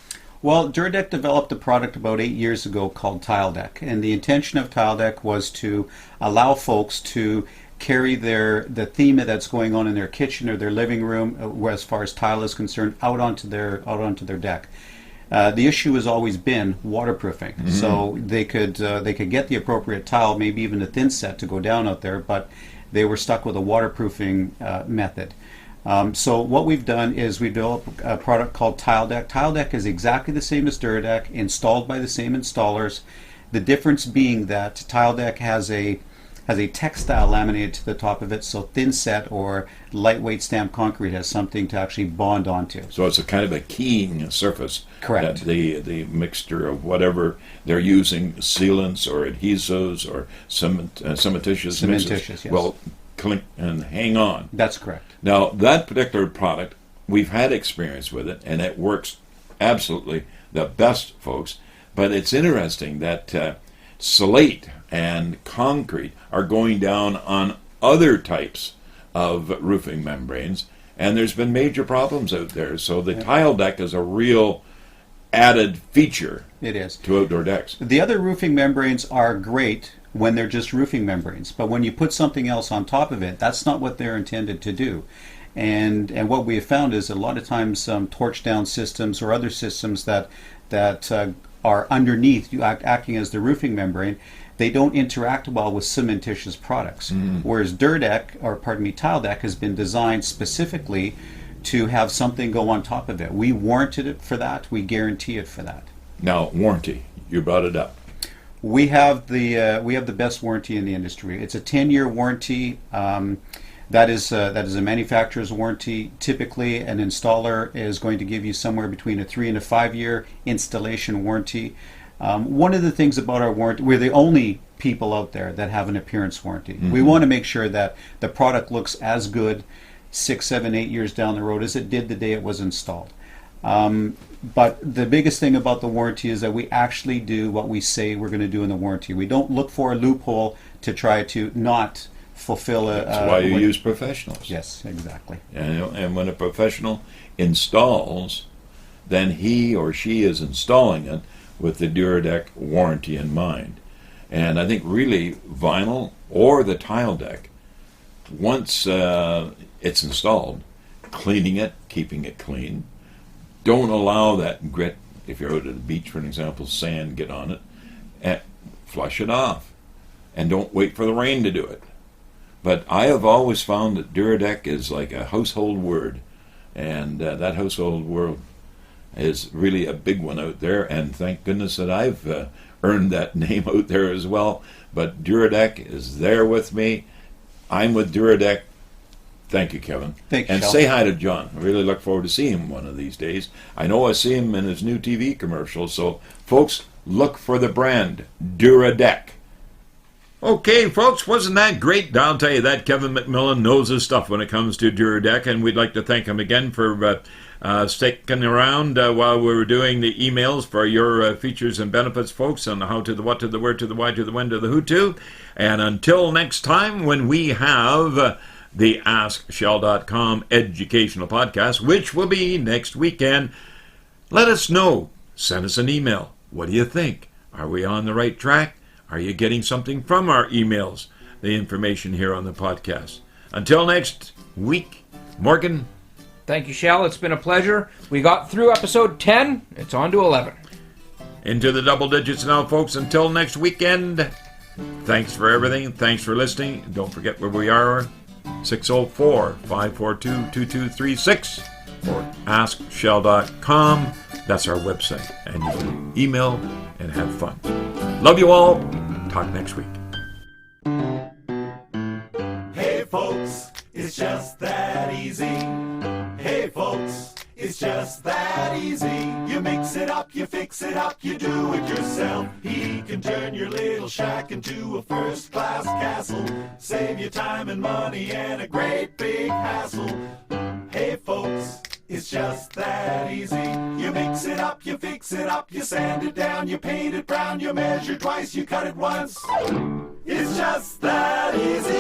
Well, Duradek developed a product about 8 years ago called Tile Deck, and the intention of Tile Deck was to allow folks to carry the theme that's going on in their kitchen or their living room, as far as tile is concerned, out onto their deck. The issue has always been waterproofing, so they could get the appropriate tile, maybe even a thin set to go down out there, but they were stuck with a waterproofing method. So what we've done is we've developed a product called Tile Deck. Tile Deck is exactly the same as Duradek, installed by the same installers. The difference being that Tile Deck has a textile laminated to the top of it, so thin set or lightweight stamped concrete has something to actually bond onto. So it's a kind of a keying surface. Correct. That the mixture of whatever they're using, sealants or adhesives or cementitious mixes, yes. will clink and hang on. That's correct. Now, that particular product, we've had experience with it, and it works absolutely the best, folks. But it's interesting that slate and concrete are going down on other types of roofing membranes, and there's been major problems out there. So the Tile Deck is a real added feature It is. to outdoor decks. The other roofing membranes are great when they're just roofing membranes, but when you put something else on top of it, that's not what they're intended to do. And what we have found is a lot of times torch down systems or other systems that are underneath you acting as the roofing membrane, they don't interact well with cementitious products. Whereas tile deck has been designed specifically to have something go on top of it. We warranted it for that. We guarantee it for that. Now, warranty. You brought it up. We have the best warranty in the industry. It's a 10-year warranty. That is a manufacturer's warranty. Typically, an installer is going to give you somewhere between a 3 and a 5-year installation warranty. One of the things about our warranty, we're the only people out there that have an appearance warranty. We want to make sure that the product looks as good 6, 7, 8 years down the road as it did the day it was installed. But the biggest thing about the warranty is that we actually do what we say we're going to do in the warranty. We don't look for a loophole to try to not fulfill a... That's why you use professionals. Yes, exactly. And when a professional installs, then he or she is installing it with the Duradek warranty in mind. And I think really vinyl or the tile deck, once it's installed, cleaning it, keeping it clean. Don't allow that grit, if you're out at the beach, for an example, sand get on it, and flush it off. And don't wait for the rain to do it. But I have always found that Duradek is like a household word. And that household word is really a big one out there. And thank goodness that I've earned that name out there as well. But Duradek is there with me. I'm with Duradek. Thank you, Kevin. Thank you, and Shel. say hi to John. I really look forward to seeing him one of these days. I know I see him in his new TV commercial. So, folks, look for the brand Duradek. Okay, folks, wasn't that great? I'll tell you that Kevin Mcmillan knows his stuff when it comes to Duradek, and we'd like to thank him again for sticking around while we were doing the emails for your features and benefits, folks, on the how to the what to the where to the why to the when to the who to. And until next time, when we have the AskShell.com educational podcast, which will be next weekend, let us know. Send us an email. What do you think? Are we on the right track? Are you getting something from our emails? The information here on the podcast. Until next week, Morgan. Thank you, Shell. It's been a pleasure. We got through episode 10. It's on to 11. Into the double digits now, folks. Until next weekend, thanks for everything. Thanks for listening. Don't forget where we are. 604-542-2236 or AskShell.com. That's our website. And you can email and have fun. Love you all. Talk next week. Hey folks, it's just that easy. Hey folks, it's just that easy. You mix it up, you fix it up, you do it yourself. He can turn your little shack into a first-class castle. Save you time and money and a great big hassle. Hey folks, it's just that easy. You mix it up, you fix it up, you sand it down, you paint it brown, you measure twice, you cut it once. It's just that easy.